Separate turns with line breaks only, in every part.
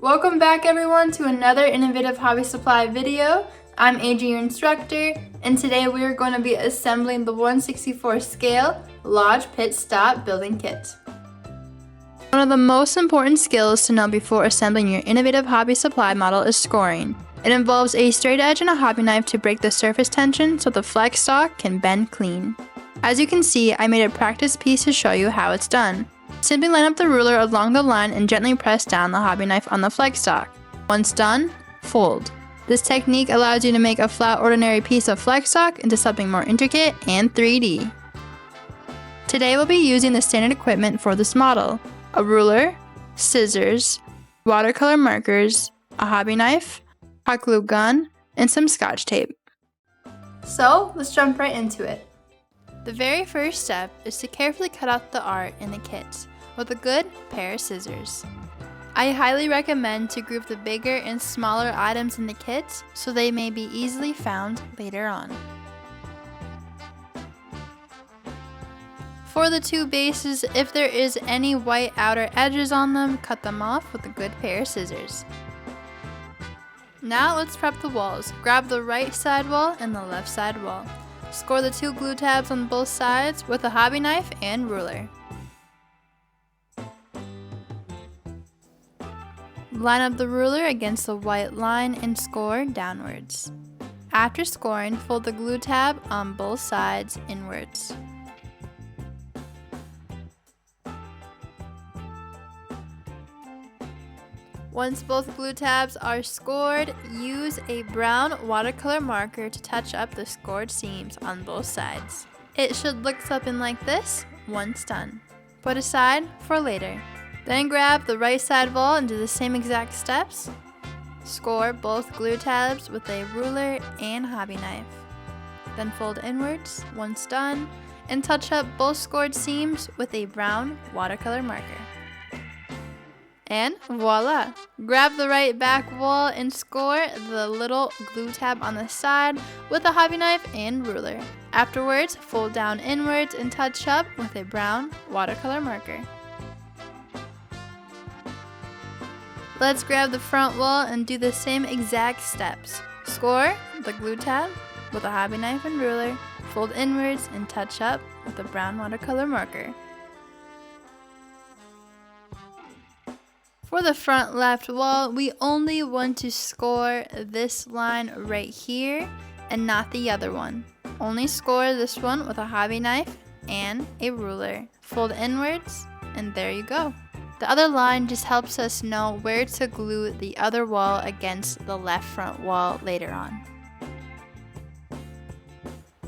Welcome back everyone to another innovative hobby supply video. I'm AJ, your instructor, and today we are going to be assembling the 1/64 scale Lodge Pit Stop building kit. One of the most important skills to know before assembling your innovative hobby supply model is scoring. It involves a straight edge and a hobby knife to break the surface tension so the flex stock can bend clean. As you can see, I made a practice piece to show you how it's done. Simply line up the ruler along the line and gently press down the hobby knife on the flex stock. Once done, fold. This technique allows you to make a flat ordinary piece of flex stock into something more intricate and 3D. Today we'll be using the standard equipment for this model: a ruler, scissors, watercolor markers, a hobby knife, hot glue gun, and some scotch tape. So let's jump right into it. The very first step is to carefully cut out the art in the kit with a good pair of scissors. I highly recommend to group the bigger and smaller items in the kit so they may be easily found later on. For the two bases, if there is any white outer edges on them, cut them off with a good pair of scissors. Now let's prep the walls. Grab the right side wall and the left side wall. Score the two glue tabs on both sides with a hobby knife and ruler. Line up the ruler against the white line and score downwards. After scoring, fold the glue tab on both sides inwards. Once both glue tabs are scored, use a brown watercolor marker to touch up the scored seams on both sides. It should look something like this once done. Put aside for later. Then grab the right side wall and do the same exact steps. Score both glue tabs with a ruler and hobby knife. Then fold inwards once done and touch up both scored seams with a brown watercolor marker. And voila! Grab the right back wall and score the little glue tab on the side with a hobby knife and ruler. Afterwards, fold down inwards and touch up with a brown watercolor marker. Let's grab the front wall and do the same exact steps. Score the glue tab with a hobby knife and ruler, fold inwards and touch up with a brown watercolor marker. For the front left wall, we only want to score this line right here and not the other one. Only score this one with a hobby knife and a ruler. Fold inwards and there you go. The other line just helps us know where to glue the other wall against the left front wall later on.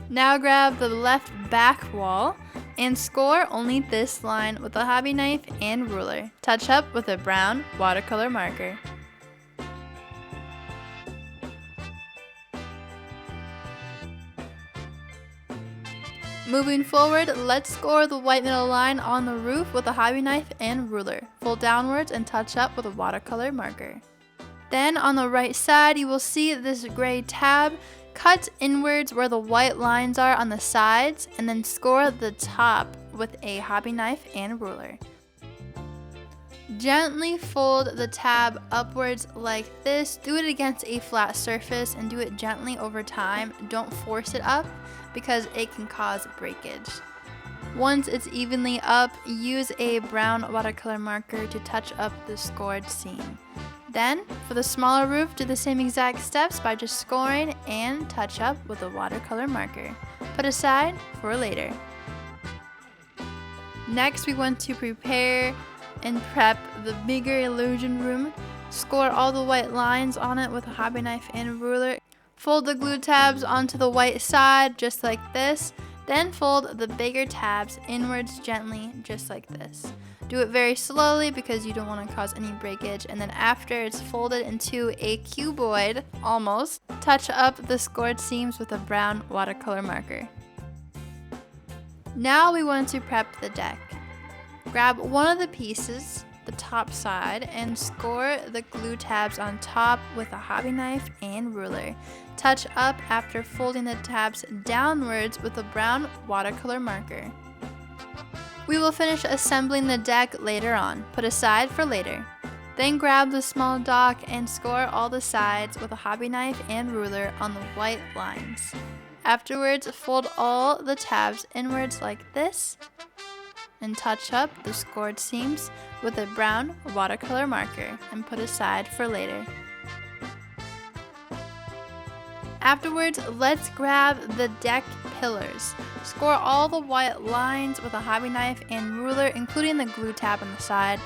Now grab the left back wall and score only this line with a hobby knife and ruler. Touch up with a brown watercolor marker. Moving forward, let's score the white middle line on the roof with a hobby knife and ruler. Fold downwards and touch up with a watercolor marker. Then on the right side, you will see this gray tab. Cut inwards where the white lines are on the sides and then score the top with a hobby knife and ruler. Gently fold the tab upwards like this. Do it against a flat surface and do it gently over time. Don't force it up because it can cause breakage. Once it's evenly up, use a brown watercolor marker to touch up the scored seam. Then, for the smaller roof, do the same exact steps by just scoring and touch up with a watercolor marker. Put aside for later. Next, we want to prepare and prep the bigger illusion room. Score all the white lines on it with a hobby knife and a ruler. Fold the glue tabs onto the white side just like this. Then fold the bigger tabs inwards gently just like this. Do it very slowly because you don't want to cause any breakage, and then after it's folded into a cuboid, almost, touch up the scored seams with a brown watercolor marker. Now we want to prep the deck. Grab one of the pieces, the top side, and score the glue tabs on top with a hobby knife and ruler. Touch up after folding the tabs downwards with a brown watercolor marker. We will finish assembling the deck later on, put aside for later. Then grab the small dock and score all the sides with a hobby knife and ruler on the white lines. Afterwards, fold all the tabs inwards like this and touch up the scored seams with a brown watercolor marker and put aside for later. Afterwards, let's grab the deck pillars. Score all the white lines with a hobby knife and ruler, including the glue tab on the side.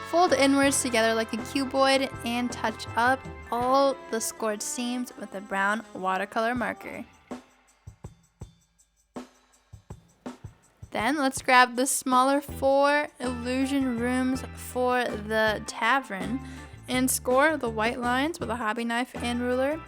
Fold inwards together like a cuboid and touch up all the scored seams with a brown watercolor marker. Then let's grab the smaller 4 illusion rooms for the tavern and score the white lines with a hobby knife and ruler.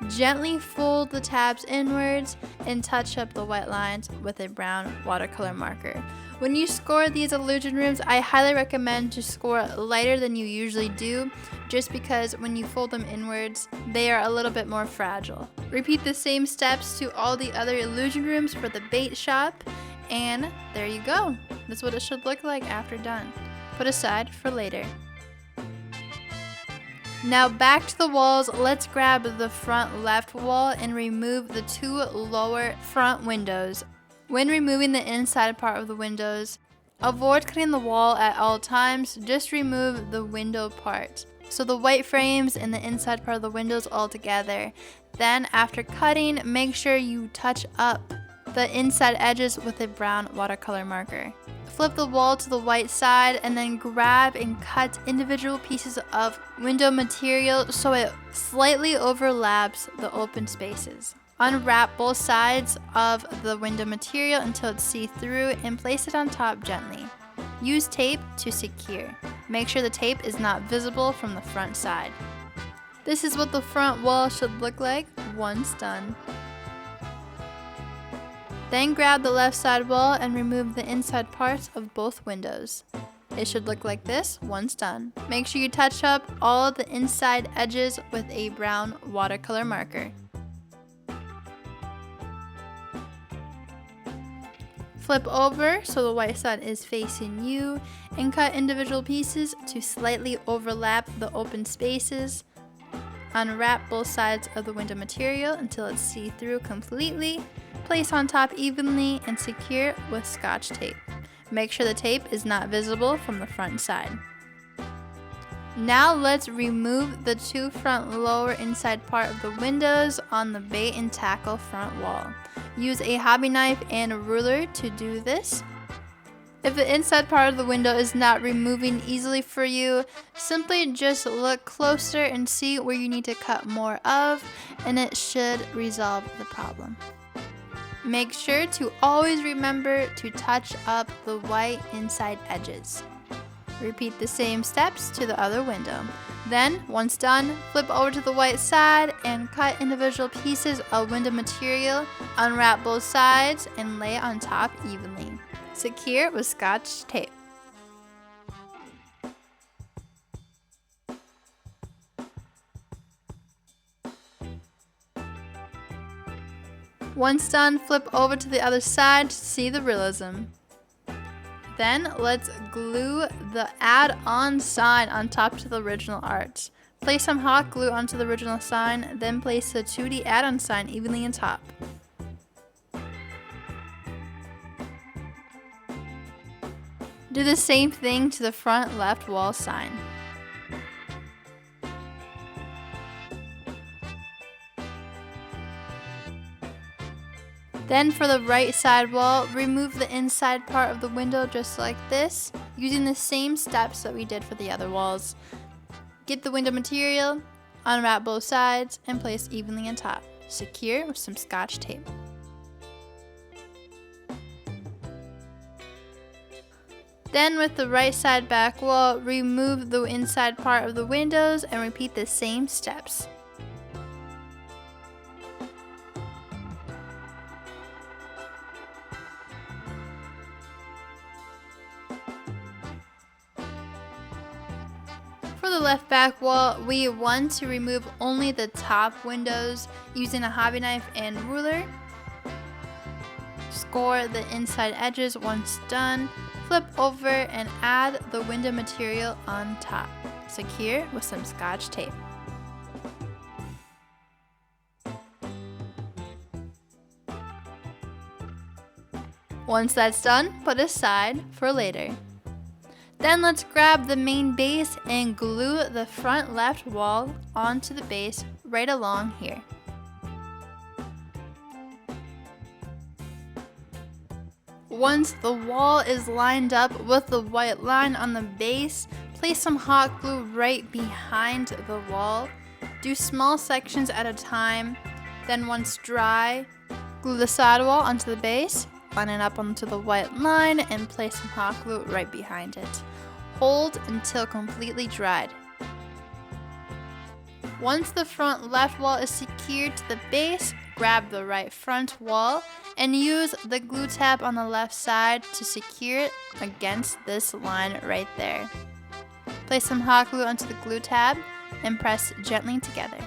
Gently fold the tabs inwards and touch up the white lines with a brown watercolor marker. When you score these illusion rooms, I highly recommend to score lighter than you usually do, just because when you fold them inwards, they are a little bit more fragile. Repeat the same steps to all the other illusion rooms for the bait shop, and there you go. That's what it should look like after done. Put aside for later. Now back to the walls, let's grab the front left wall and remove the 2 lower front windows. When removing the inside part of the windows, avoid cutting the wall at all times, just remove the window part. So the white frames and the inside part of the windows all together. Then after cutting, make sure you touch up the inside edges with a brown watercolor marker. Flip the wall to the white side and then grab and cut individual pieces of window material so it slightly overlaps the open spaces. Unwrap both sides of the window material until it's see-through and place it on top gently. Use tape to secure. Make sure the tape is not visible from the front side. This is what the front wall should look like once done. Then grab the left side wall and remove the inside parts of both windows. It should look like this once done. Make sure you touch up all the inside edges with a brown watercolor marker. Flip over so the white side is facing you and cut individual pieces to slightly overlap the open spaces. Unwrap both sides of the window material until it's see-through completely. Place on top evenly and secure with Scotch tape. Make sure the tape is not visible from the front side. Now let's remove the 2 front lower inside part of the windows on the bait and tackle front wall. Use a hobby knife and a ruler to do this. If the inside part of the window is not removing easily for you, simply just look closer and see where you need to cut more of, and it should resolve the problem. Make sure to always remember to touch up the white inside edges. Repeat the same steps to the other window. Then, once done, flip over to the white side and cut individual pieces of window material, unwrap both sides, and lay it on top evenly. Secure with Scotch tape. Once done, flip over to the other side to see the realism. Then let's glue the add-on sign on top to the original art. Place some hot glue onto the original sign, then place the 2D add-on sign evenly on top. Do the same thing to the front left wall sign. Then for the right side wall, remove the inside part of the window just like this, using the same steps that we did for the other walls. Get the window material, unwrap both sides, and place evenly on top. Secure with some Scotch tape. Then with the right side back wall, remove the inside part of the windows and repeat the same steps. For the left back wall, we want to remove only the top windows using a hobby knife and ruler. Score the inside edges once done. Flip over and add the window material on top. Secure with some Scotch tape. Once that's done, put aside for later. Then let's grab the main base and glue the front left wall onto the base right along here. Once the wall is lined up with the white line on the base, place some hot glue right behind the wall. Do small sections at a time. Then once dry, glue the sidewall onto the base, line it up onto the white line, and place some hot glue right behind it. Hold until completely dried. Once the front left wall is secured to the base, grab the right front wall and use the glue tab on the left side to secure it against this line right there. Place some hot glue onto the glue tab and press gently together.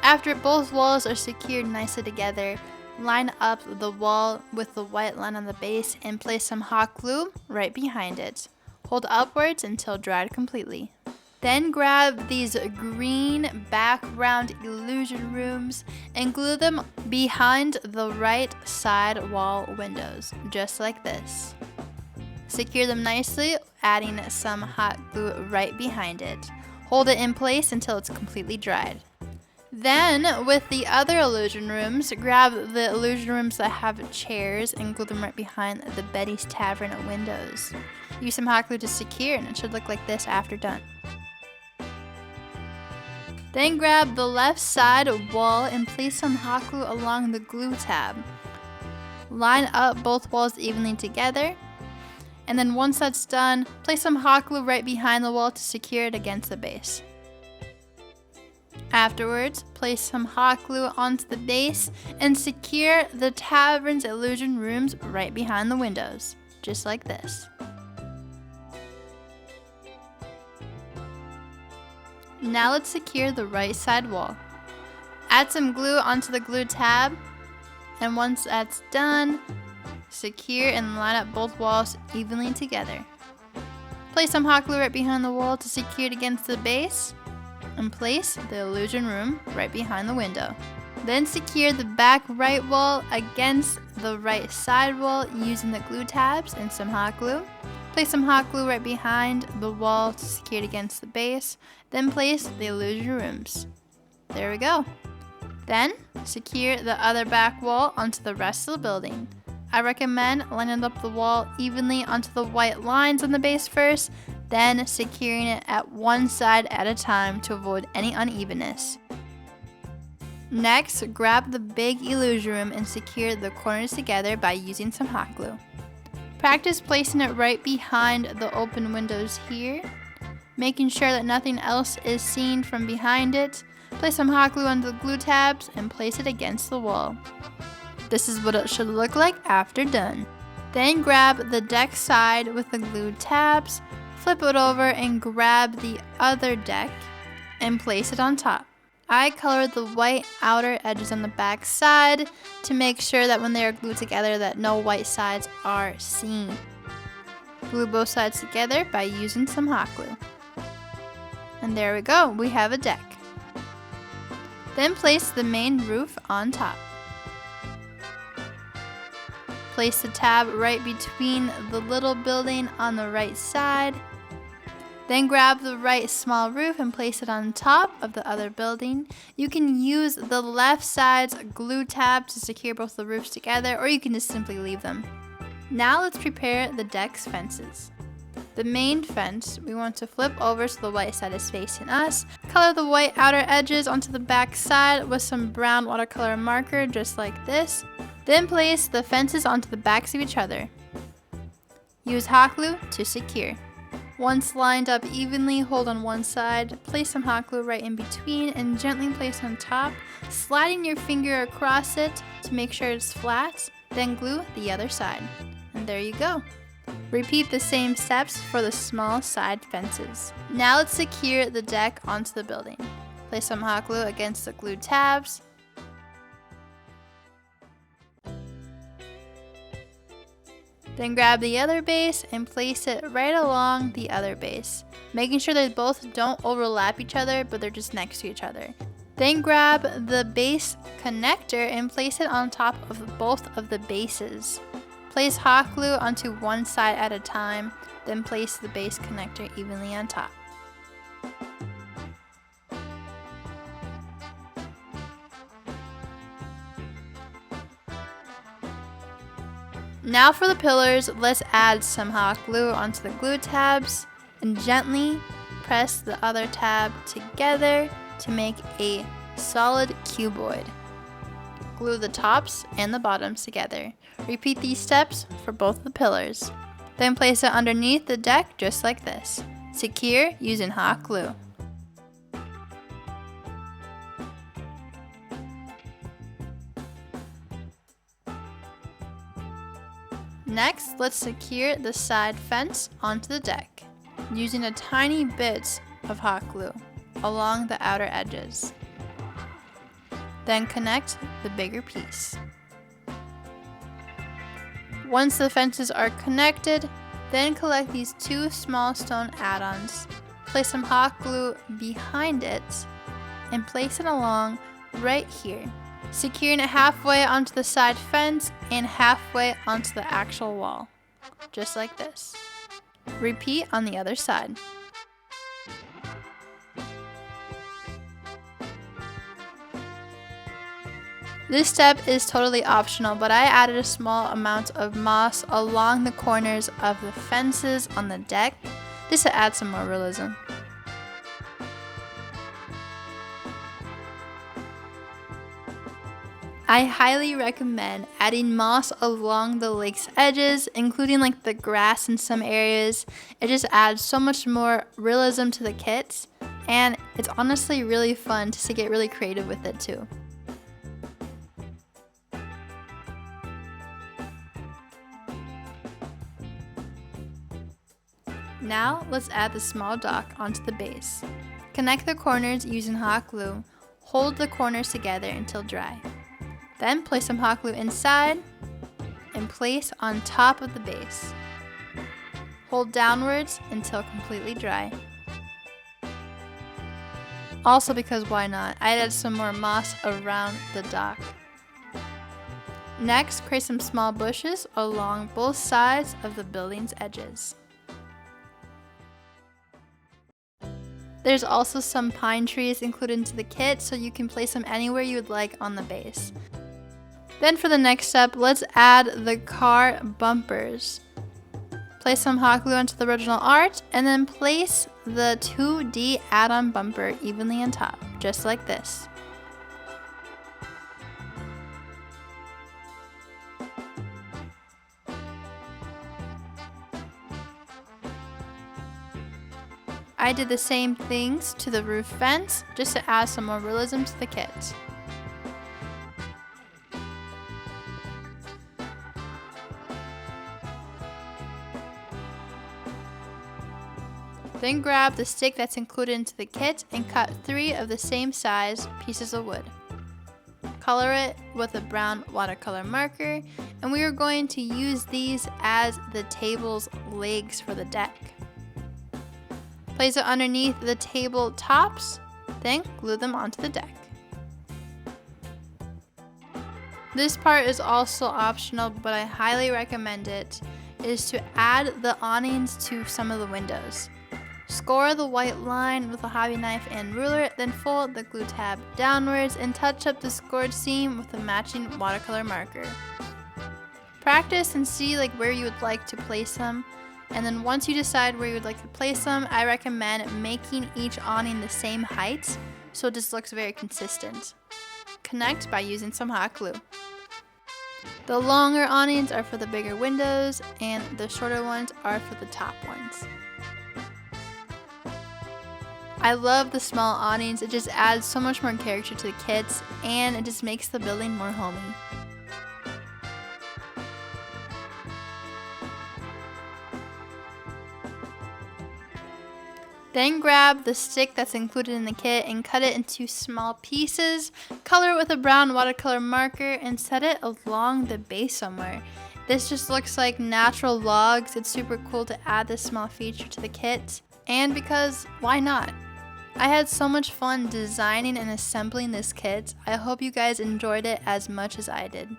After both walls are secured nicely together, line up the wall with the white line on the base and place some hot glue right behind it. Hold upwards until dried completely. Then grab these green background illusion rooms and glue them behind the right side wall windows, just like this. Secure them nicely, adding some hot glue right behind it. Hold it in place until it's completely dried. Then, with the other illusion rooms, grab the illusion rooms that have chairs and glue them right behind the Betty's Tavern windows. Use some hot glue to secure, and it should look like this after done. Then grab the left side wall and place some hot glue along the glue tab. Line up both walls evenly together, and then once that's done, place some hot glue right behind the wall to secure it against the base. Afterwards, place some hot glue onto the base and secure the tavern's illusion rooms right behind the windows, just like this. Now let's secure the right side wall. Add some glue onto the glue tab, and once that's done, secure and line up both walls evenly together. Place some hot glue right behind the wall to secure it against the base, and place the illusion room right behind the window. Then secure the back right wall against the right side wall using the glue tabs and some hot glue. Place some hot glue right behind the wall to secure it against the base. Then place the illusion rooms. There we go. Then secure the other back wall onto the rest of the building. I recommend lining up the wall evenly onto the white lines on the base first, then securing it at one side at a time to avoid any unevenness. Next, grab the big illusion room and secure the corners together by using some hot glue. Practice placing it right behind the open windows here, making sure that nothing else is seen from behind it. Place some hot glue on the glue tabs and place it against the wall. This is what it should look like after done. Then grab the deck side with the glue tabs, flip it over and grab the other deck and place it on top. I colored the white outer edges on the back side to make sure that when they are glued together that no white sides are seen. Glue both sides together by using some hot glue. And there we go, we have a deck. Then place the main roof on top. Place the tab right between the little building on the right side. Then grab the right small roof and place it on top of the other building. You can use the left side's glue tab to secure both the roofs together, or you can just simply leave them. Now let's prepare the deck's fences. The main fence, we want to flip over so the white side is facing us. Color the white outer edges onto the back side with some brown watercolor marker, just like this. Then place the fences onto the backs of each other. Use hot glue to secure. Once lined up evenly, hold on one side, place some hot glue right in between and gently place on top, sliding your finger across it to make sure it's flat, then glue the other side. And there you go. Repeat the same steps for the small side fences. Now let's secure the deck onto the building. Place some hot glue against the glued tabs. Then grab the other base and place it right along the other base, making sure they both don't overlap each other, but they're just next to each other. Then grab the base connector and place it on top of both of the bases. Place hot glue onto one side at a time, then place the base connector evenly on top. Now for the pillars, let's add some hot glue onto the glue tabs and gently press the other tab together to make a solid cuboid. Glue the tops and the bottoms together. Repeat these steps for both the pillars. Then place it underneath the deck just like this. Secure using hot glue. Next, let's secure the side fence onto the deck using a tiny bit of hot glue along the outer edges. Then connect the bigger piece. Once the fences are connected, then collect these two small stone add-ons. Place some hot glue behind it and place it along right here, securing it halfway onto the side fence and halfway onto the actual wall, just like this. Repeat on the other side. This step is totally optional, but I added a small amount of moss along the corners of the fences on the deck just to add some more realism. I highly recommend adding moss along the lake's edges, including like the grass in some areas. It just adds so much more realism to the kits, and it's honestly really fun to get really creative with it too. Now let's add the small dock onto the base. Connect the corners using hot glue. Hold the corners together until dry. Then place some hot glue inside and place on top of the base. Hold downwards until completely dry. Also, because why not, I added some more moss around the dock. Next, create some small bushes along both sides of the building's edges. There's also some pine trees included into the kit, so you can place them anywhere you would like on the base. Then for the next step, let's add the car bumpers. Place some hot glue onto the original art, and then place the 2D add-on bumper evenly on top, just like this. I did the same things to the roof vents, just to add some more realism to the kit. Then grab the stick that's included into the kit and cut 3 of the same size pieces of wood. Color it with a brown watercolor marker, and we are going to use these as the table's legs for the deck. Place it underneath the table tops, then glue them onto the deck. This part is also optional, but I highly recommend it, is to add the awnings to some of the windows. Score the white line with a hobby knife and ruler, then fold the glue tab downwards and touch up the scored seam with a matching watercolor marker. Practice and see where you would like to place them. And then once you decide where you would like to place them, I recommend making each awning the same height so it just looks very consistent. Connect by using some hot glue. The longer awnings are for the bigger windows, and the shorter ones are for the top ones. I love the small awnings. It just adds so much more character to the kits, and it just makes the building more homey. Then grab the stick that's included in the kit and cut it into small pieces. Color it with a brown watercolor marker and set it along the base somewhere. This just looks like natural logs. It's super cool to add this small feature to the kit. And because, why not? I had so much fun designing and assembling this kit. I hope you guys enjoyed it as much as I did.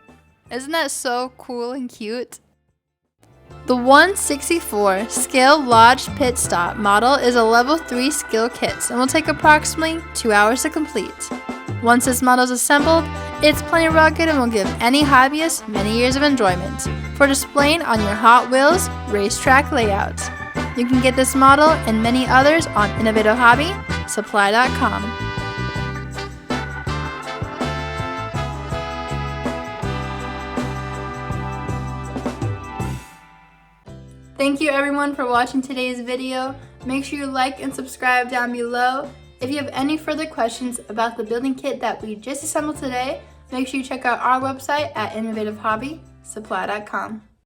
Isn't that so cool and cute? The 1/64 scale Lodge Pit Stop model is a level 3 skill kit and will take approximately 2 hours to complete. Once this model is assembled, it's plenty rugged and will give any hobbyist many years of enjoyment for displaying on your Hot Wheels racetrack layout. You can get this model and many others on innovativehobbysupply.com. Thank you everyone for watching today's video. Make sure you like and subscribe down below. If you have any further questions about the building kit that we just assembled today, make sure you check out our website at innovativehobbysupply.com.